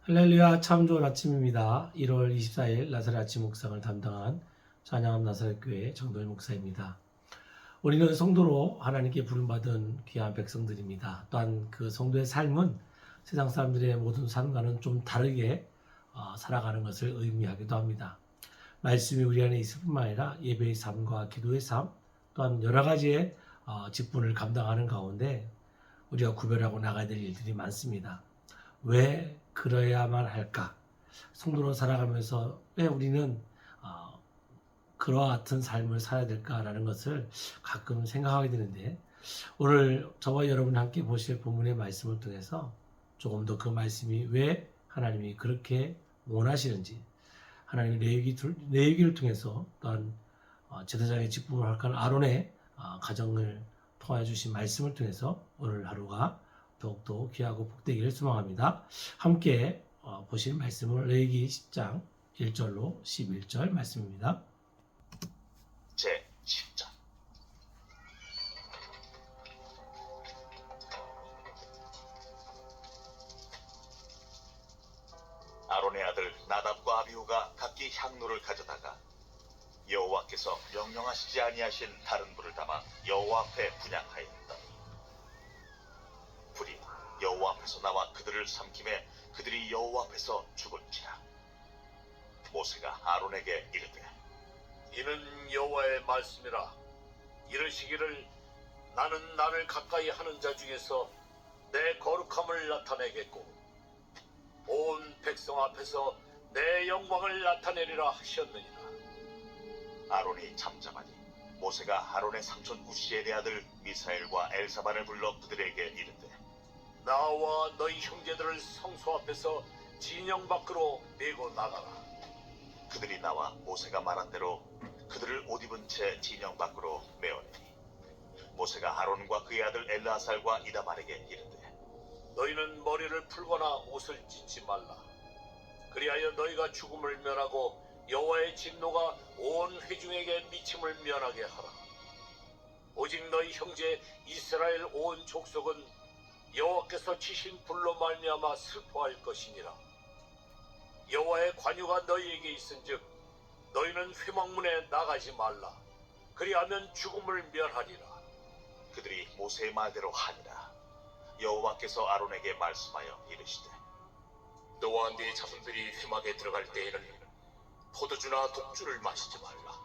할렐루야, 참 좋은 아침입니다. 1월 24일 나사렛 아침 묵상을 담당한 찬양함 나사렛교회 정도일 목사입니다. 우리는 성도로 하나님께 부름받은 귀한 백성들입니다. 또한 그 성도의 삶은 세상 사람들의 모든 삶과는 좀 다르게 살아가는 것을 의미하기도 합니다. 말씀이 우리 안에 있을 뿐만 아니라 예배의 삶과 기도의 삶, 또한 여러 가지의 직분을 감당하는 가운데 우리가 구별하고 나가야 될 일들이 많습니다. 왜 그래야만 할까? 성도로 살아가면서 왜 우리는 그와 같은 삶을 살아야 될까라는 것을 가끔 생각하게 되는데, 오늘 저와 여러분 함께 보실 본문의 말씀을 통해서 조금 더 그 말씀이 왜 하나님이 그렇게 원하시는지, 하나님의 레위기를 통해서 또한 제사장의 직분을 할까 아론의 가정을 통하여 주신 말씀을 통해서 오늘 하루가 더욱더 귀하고 복되기를 소망합니다. 함께 보실 말씀은 레위기 10장 1절로 11절 말씀입니다. 제 10장. 아론의 아들 나답과 아비후가 각기 향로를 가져다가 여호와께서 명령하시지 아니하신 다른 불을 담아 여호와 앞에 분향하였다. 불이 여호와 앞에서 나와 그들을 삼킴에 그들이 여호와 앞에서 죽은지라. 모세가 아론에게 이르되, 이는 여호와의 말씀이라. 이르시기를 나는 나를 가까이 하는 자 중에서 내 거룩함을 나타내겠고 온 백성 앞에서 내 영광을 나타내리라 하셨느니라. 아론이 잠잠하니 모세가 아론의 삼촌 우시엘의 아들 미사엘과 엘사반을 불러 그들에게 이르되, 나와 너희 형제들을 성소 앞에서 진영 밖으로 내고 나가라. 그들이 나와 모세가 말한 대로 그들을 옷 입은 채 진영 밖으로 메어내니, 모세가 아론과 그의 아들 엘르아살과 이다말에게 이르되, 너희는 머리를 풀거나 옷을 찢지 말라. 그리하여 너희가 죽음을 면하고 여호와의 진노가 온 회중에게 미침을 면하게 하라. 오직 너희 형제 이스라엘 온 족속은 여호와께서 치신 불로 말미암아 슬퍼할 것이니라. 여호와의 관유가 너희에게 있은즉 너희는 회막문에 나가지 말라. 그리하면 죽음을 면하리라. 그들이 모세의 말대로 하니라. 여호와께서 아론에게 말씀하여 이르시되, 너와 네 자손들이 회막에 들어갈 때에는 포도주나 독주를 마시지 말라.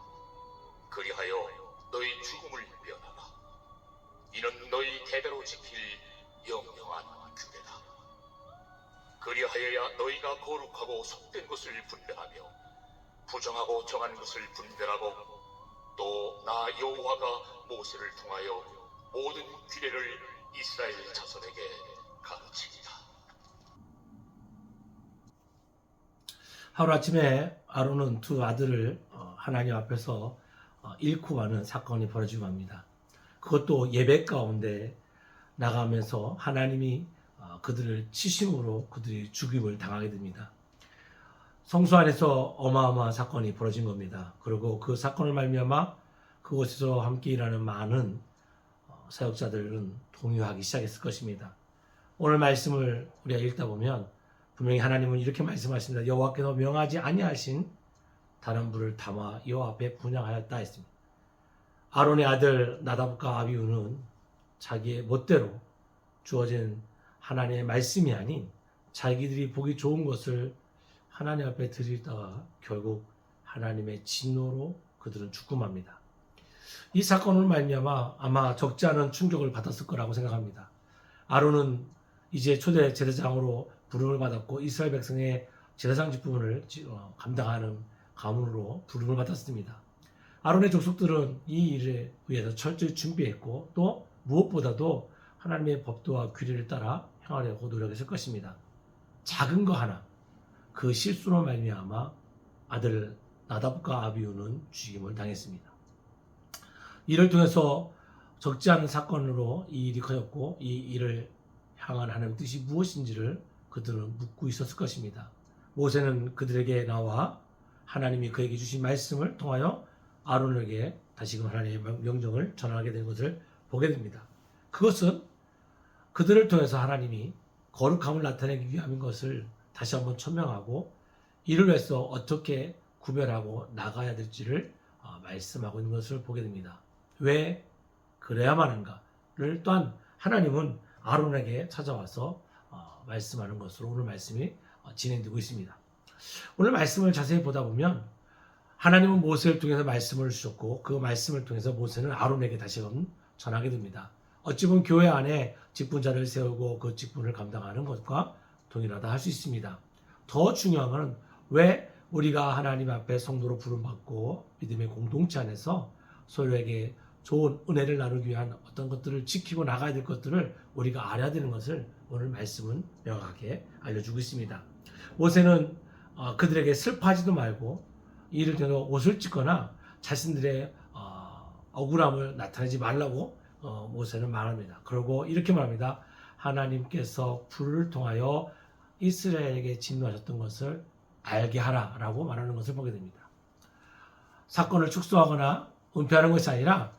그리하여 너희 죽음을 면하라. 이는 너희 대대로 지킬 영영한 규례다. 그리하여야 너희가 거룩하고 속된 것을 분별하며 부정하고 정한 것을 분별하고 또 나 여호와가 모세를 통하여 모든 규례를 이스라엘 자손에게 가르치리라. 하루아침에 아론은 두 아들을 하나님 앞에서 잃고 마는 사건이 벌어지고 맙니다. 그것도 예배 가운데 나가면서 하나님이 그들을 치심으로 그들이 죽임을 당하게 됩니다. 성소 안에서 어마어마한 사건이 벌어진 겁니다. 그리고 그 사건을 말미암아 그곳에서 함께 일하는 많은 사역자들은 동요하기 시작했을 것입니다. 오늘 말씀을 우리가 읽다 보면 분명히 하나님은 이렇게 말씀하십니다. 여호와께서 명하지 아니하신 다른 불을 담아 여호와 앞에 분향하였다 했습니다. 아론의 아들 나답과 아비후는 자기의 멋대로 주어진 하나님의 말씀이 아닌 자기들이 보기 좋은 것을 하나님 앞에 드리다가 결국 하나님의 진노로 그들은 죽고 맙니다. 이 사건을 말미암아 아마 적지 않은 충격을 받았을 거라고 생각합니다. 아론은 이제 초대 제사장으로 부름을 받았고 이스라엘 백성의 제사장 직분을 감당하는 가문으로 부름을 받았습니다. 아론의 족속들은 이 일에 의해서 철저히 준비했고 또 무엇보다도 하나님의 법도와 규례를 따라 행하려고 노력했을 것입니다. 작은 거 하나, 그 실수로 말미암아 아들 나답과 아비후는 죽임을 당했습니다. 이를 통해서 적지 않은 사건으로 이 일이 커졌고 이 일을 향한 하나님의 뜻이 무엇인지를 그들은 묻고 있었을 것입니다. 모세는 그들에게 나와 하나님이 그에게 주신 말씀을 통하여 아론에게 다시금 하나님의 명령을 전하게 된 것을 보게 됩니다. 그것은 그들을 통해서 하나님이 거룩함을 나타내기 위함인 것을 다시 한번 천명하고 이를 위해서 어떻게 구별하고 나가야 될지를 말씀하고 있는 것을 보게 됩니다. 왜 그래야만 하는가를 또한 하나님은 아론에게 찾아와서 말씀하는 것으로 오늘 말씀이 진행되고 있습니다. 오늘 말씀을 자세히 보다 보면 하나님은 모세를 통해서 말씀을 주셨고 그 말씀을 통해서 모세는 아론에게 다시금 전하게 됩니다. 어찌 보면 교회 안에 직분자를 세우고 그 직분을 감당하는 것과 동일하다 할 수 있습니다. 더 중요한 것은 왜 우리가 하나님 앞에 성도로 부름받고 믿음의 공동체 안에서 서로에게 좋은 은혜를 나누기 위한 어떤 것들을 지키고 나가야 될 것들을 우리가 알아야 되는 것을 오늘 말씀은 명확하게 알려주고 있습니다. 모세는 그들에게 슬퍼하지도 말고 이를 통해서 옷을 찢거나 자신들의 억울함을 나타내지 말라고 모세는 말합니다. 그리고 이렇게 말합니다. 하나님께서 불을 통하여 이스라엘에게 진노하셨던 것을 알게 하라라고 말하는 것을 보게 됩니다. 사건을 축소하거나 은폐하는 것이 아니라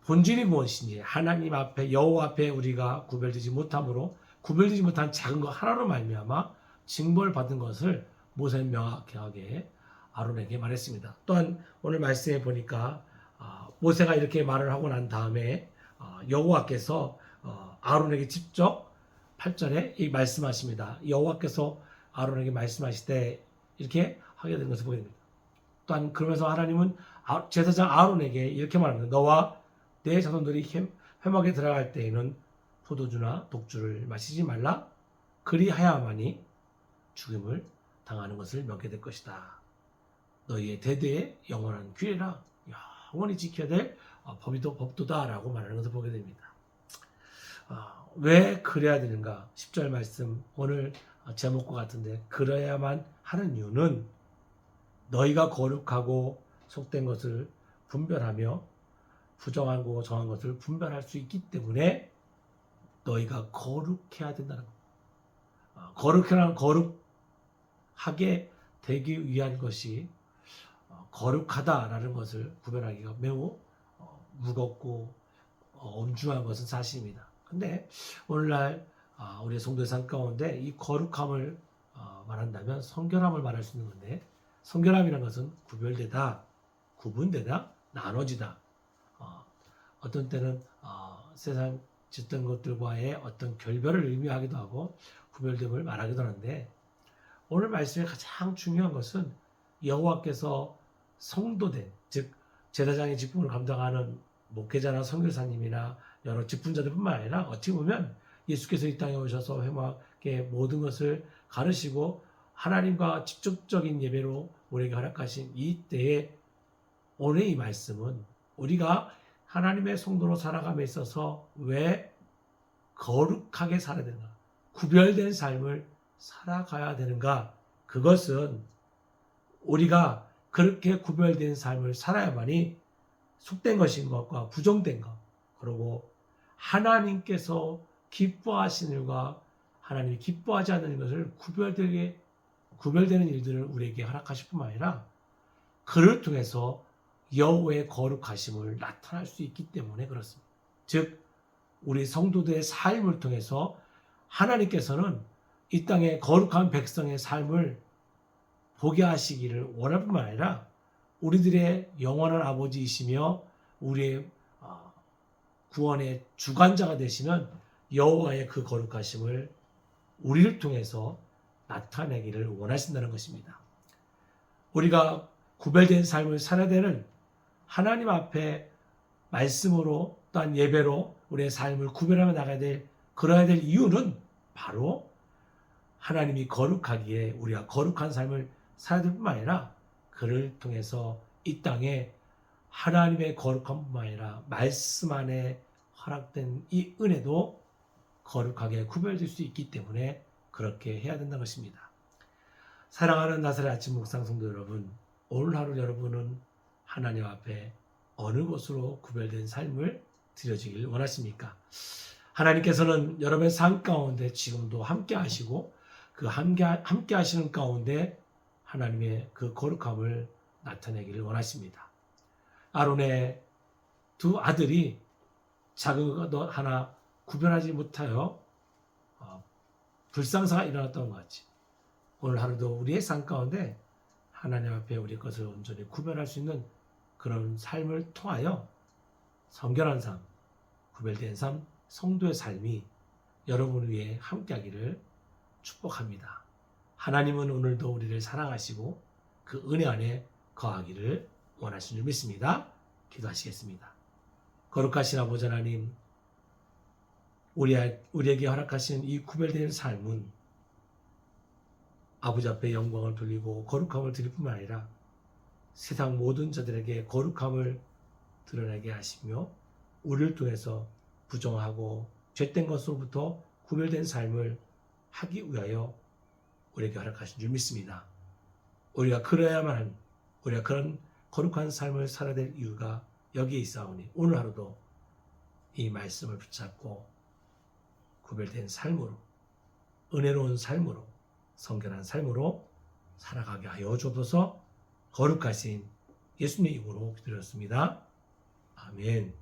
본질이 무엇인지 하나님 앞에 여호와 앞에 우리가 구별되지 못함으로 구별되지 못한 작은 것 하나로 말미암아 징벌받은 것을 모세는 명확하게 아론에게 말했습니다. 또한 오늘 말씀에 보니까 모세가 이렇게 말을 하고 난 다음에 여호와께서 아론에게 직접 8절에 이 말씀하십니다. 여호와께서 아론에게 말씀하실 때 이렇게 하게 되는 것을 보게 됩니다. 또한 그러면서 하나님은 제사장 아론에게 이렇게 말합니다. 너와 내 자손들이 회막에 들어갈 때에는 포도주나 독주를 마시지 말라. 그리하야만이 죽임을 당하는 것을 면하게 될 것이다. 너희의 대대의 영원한 규례라 영원히 지켜야 될 법도다라고 말하는 것을 보게 됩니다. 왜 그래야 되는가? 10절 말씀 오늘 제목과 같은데 그래야만 하는 이유는 너희가 거룩하고 속된 것을 분별하며 부정하고 정한 것을 분별할 수 있기 때문에 너희가 거룩해야 된다는 겁니다. 거룩하게 되기 위한 것이 거룩하다라는 것을 구별하기가 매우 무겁고 엄중한 것은 사실입니다. 근데 오늘날 우리의 성도의 삶 가운데 이 거룩함을 말한다면 성결함을 말할 수 있는 건데 성결함이라는 것은 구별되다, 구분되다, 나눠지다. 어떤 때는 세상 짓던 것들과의 어떤 결별을 의미하기도 하고 구별됨을 말하기도 하는데 오늘 말씀의 가장 중요한 것은 여호와께서 성도된 즉 제사장의 직분을 감당하는 목회자나 선교사님이나 여러 직분자들뿐만 아니라 어찌 보면 예수께서 이 땅에 오셔서 회막의 모든 것을 가르시고 하나님과 직접적인 예배로 우리에게 허락하신 이 때에 오늘 이 말씀은 우리가 하나님의 성도로 살아감에 있어서 왜 거룩하게 살아야 되는가? 구별된 삶을 살아가야 되는가? 그것은 우리가 그렇게 구별된 삶을 살아야만이 속된 것인 것과 부정된 것, 그리고 하나님께서 기뻐하시는 일과 하나님이 기뻐하지 않는 것을 구별되는 일들을 우리에게 허락하실 뿐만 아니라 그를 통해서 여호와의 거룩하심을 나타날 수 있기 때문에 그렇습니다. 즉 우리 성도들의 삶을 통해서 하나님께서는 이 땅의 거룩한 백성의 삶을 보게 하시기를 원할 뿐만 아니라 우리들의 영원한 아버지이시며 우리의 구원의 주관자가 되시는 여호와의 그 거룩하심을 우리를 통해서 나타내기를 원하신다는 것입니다. 우리가 구별된 삶을 살아야 되는 하나님 앞에 말씀으로 또한 예배로 우리의 삶을 구별하며 나가야 될 그러야 될 이유는 바로 하나님이 거룩하기에 우리가 거룩한 삶을 살아야 될 뿐만 아니라 그를 통해서 이 땅에 하나님의 거룩함뿐만 아니라 말씀 안에 허락된 이 은혜도 거룩하게 구별될 수 있기 때문에 그렇게 해야 된다는 것입니다. 사랑하는 나사렛 아침 묵상 성도 여러분, 오늘 하루 여러분은 하나님 앞에 어느 곳으로 구별된 삶을 드려지길 원하십니까? 하나님께서는 여러분의 삶 가운데 지금도 함께 하시고 그 함께 하시는 가운데 하나님의 그 거룩함을 나타내기를 원하십니다. 아론의 두 아들이 작은 것 하나 구별하지 못하여 불상사가 일어났던 것 같이 오늘 하루도 우리의 삶 가운데 하나님 앞에 우리 것을 온전히 구별할 수 있는 그런 삶을 통하여 성결한 삶, 구별된 삶, 성도의 삶이 여러분 위에 함께하기를 축복합니다. 하나님은 오늘도 우리를 사랑하시고 그 은혜 안에 거하기를 원하시는 줄 믿습니다. 기도하시겠습니다. 거룩하신 아버지 하나님, 우리에게 허락하신 이 구별된 삶은 아버지 앞에 영광을 돌리고 거룩함을 드릴 뿐만 아니라 세상 모든 자들에게 거룩함을 드러나게 하시며 우리를 통해서 부정하고 죄된 것으로부터 구별된 삶을 하기 위하여 우리에게 허락하신 줄 믿습니다. 우리가 그래야만 우리가 그런 거룩한 삶을 살아야 될 이유가 여기에 있사오니 오늘 하루도 이 말씀을 붙잡고 구별된 삶으로, 은혜로운 삶으로, 성결한 삶으로 살아가게 하여 주옵소서. 거룩하신 예수님의 이름으로 기도드렸습니다. 아멘.